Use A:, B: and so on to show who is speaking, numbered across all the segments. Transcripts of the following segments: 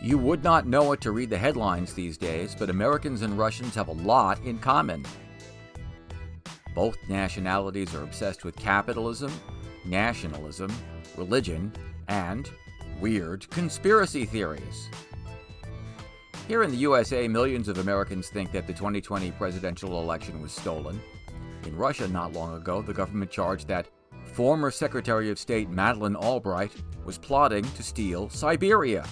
A: You would not know it to read the headlines these days, but Americans and Russians have a lot in common. Both nationalities are obsessed with capitalism, nationalism, religion, and weird conspiracy theories. Here in the USA, millions of Americans think that the 2020 presidential election was stolen. In Russia not long ago, the government charged that former Secretary of State Madeleine Albright was plotting to steal Siberia.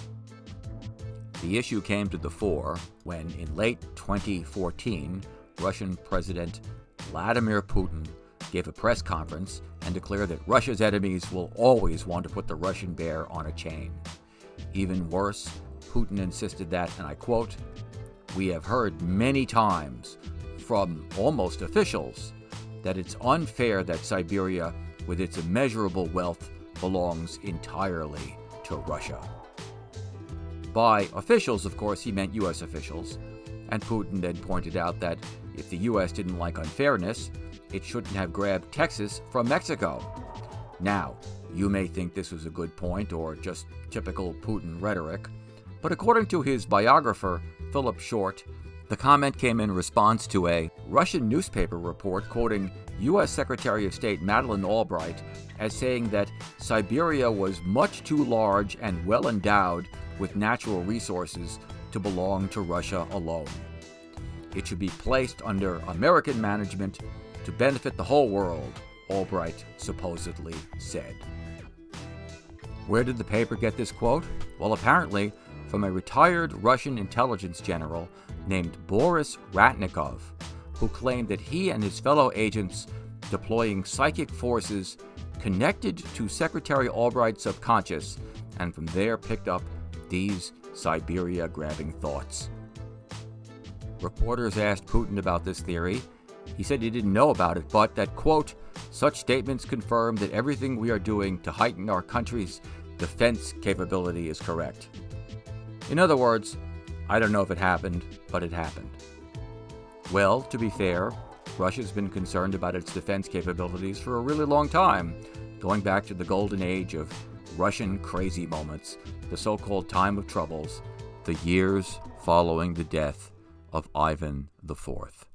A: The issue came to the fore when, in late 2014, Russian President Vladimir Putin gave a press conference and declared that Russia's enemies will always want to put the Russian bear on a chain. Even worse, Putin insisted that, and I quote, "We have heard many times from almost officials that it's unfair that Siberia, with its immeasurable wealth, belongs entirely to Russia." By officials, of course, he meant U.S. officials, and Putin then pointed out that if the U.S. didn't like unfairness, it shouldn't have grabbed Texas from Mexico. Now, you may think this was a good point or just typical Putin rhetoric, but according to his biographer, Philip Short, the comment came in response to a Russian newspaper report quoting U.S. Secretary of State Madeleine Albright as saying that Siberia was much too large and well endowed with natural resources to belong to Russia alone. It should be placed under American management to benefit the whole world, Albright supposedly said. Where did the paper get this quote? Well, apparently from a retired Russian intelligence general named Boris Ratnikov, who claimed that he and his fellow agents deploying psychic forces connected to Secretary Albright's subconscious and from there picked up these Siberia-grabbing thoughts. Reporters asked Putin about this theory. He said he didn't know about it, but that, quote, "Such statements confirm that everything we are doing to heighten our country's defense capability is correct." In other words, I don't know if it happened, but it happened. Well, to be fair, Russia's been concerned about its defense capabilities for a really long time, going back to the golden age of Russian crazy moments, the so-called time of troubles, the years following the death of Ivan IV.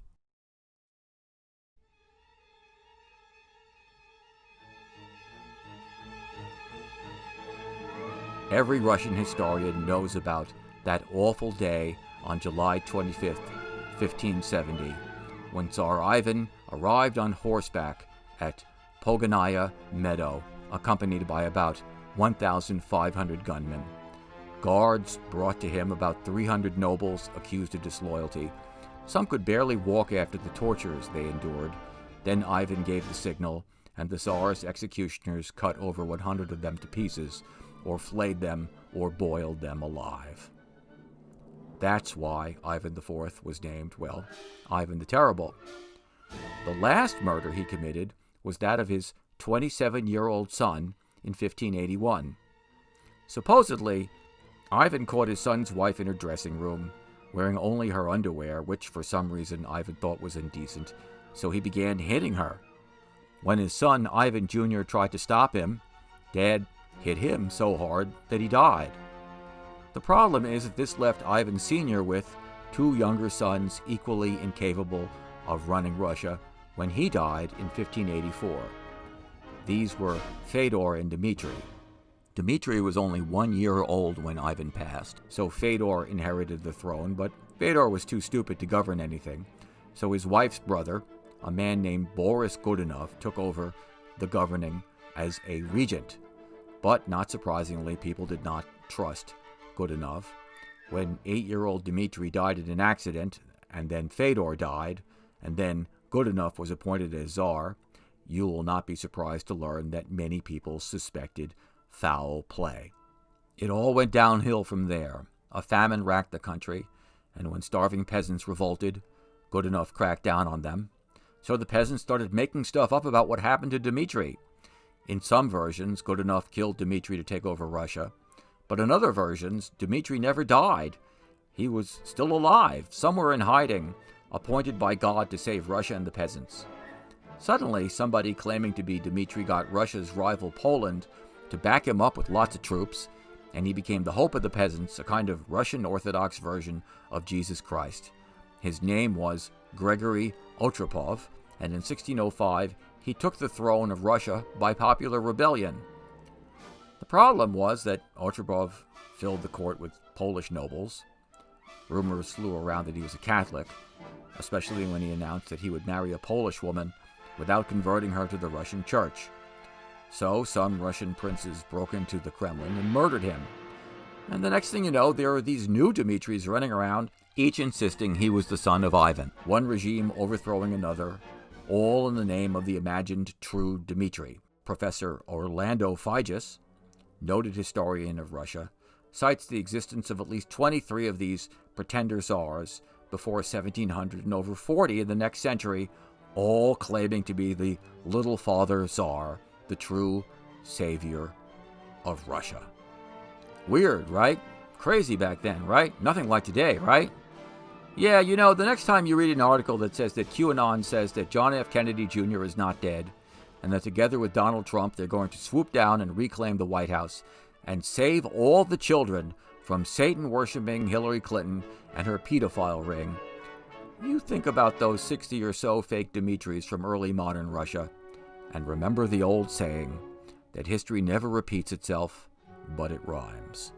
A: Every Russian historian knows about that awful day on July 25th, 1570, when Tsar Ivan arrived on horseback at Pogonaya Meadow, accompanied by about 1,500 gunmen. Guards brought to him about 300 nobles accused of disloyalty. Some could barely walk after the tortures they endured. Then Ivan gave the signal, and the Tsar's executioners cut over 100 of them to pieces, or flayed them, or boiled them alive. That's why Ivan IV was named, well, Ivan the Terrible. The last murder he committed was that of his 27-year-old son in 1581. Supposedly, Ivan caught his son's wife in her dressing room, wearing only her underwear, which for some reason Ivan thought was indecent, so he began hitting her. When his son, Ivan Jr., tried to stop him, Dad hit him so hard that he died. The problem is that this left Ivan Sr. with two younger sons equally incapable of running Russia when he died in 1584. These were Fedor and Dmitry. Dmitry was only 1 year old when Ivan passed, so Fedor inherited the throne, but Fedor was too stupid to govern anything, so his wife's brother, a man named Boris Godunov, took over the governing as a regent. But not surprisingly, people did not trust Godunov. When 8-year-old Dmitry died in an accident, and then Fedor died, and then Godunov was appointed as Tsar, you will not be surprised to learn that many people suspected foul play. It all went downhill from there. A famine racked the country, and when starving peasants revolted, Godunov cracked down on them. So the peasants started making stuff up about what happened to Dmitry. In some versions, Godunov killed Dmitry to take over Russia, but in other versions, Dmitry never died. He was still alive, somewhere in hiding, appointed by God to save Russia and the peasants. Suddenly, somebody claiming to be Dmitry got Russia's rival Poland to back him up with lots of troops, and he became the hope of the peasants, a kind of Russian Orthodox version of Jesus Christ. His name was Gregory Otropov, and in 1605 he took the throne of Russia by popular rebellion. The problem was that Otropov filled the court with Polish nobles. Rumors flew around that he was a Catholic, especially when he announced that he would marry a Polish woman without converting her to the Russian Church. So some Russian princes broke into the Kremlin and murdered him. And the next thing you know, there are these new Dmitrys running around, each insisting he was the son of Ivan, one regime overthrowing another, all in the name of the imagined true Dmitry. Professor Orlando Figes, noted historian of Russia, cites the existence of at least 23 of these pretender czars before 1700 and over 40 in the next century, all claiming to be the little father Tsar, the true savior of Russia. Weird, right? Crazy back then, right? Nothing like today, right? Yeah, you know, the next time you read an article that says that QAnon says that John F. Kennedy Jr. is not dead, and that together with Donald Trump they're going to swoop down and reclaim the White House and save all the children from Satan-worshipping Hillary Clinton and her pedophile ring, you think about those 60 or so fake Dmitrys from early modern Russia, and remember the old saying that history never repeats itself, but it rhymes.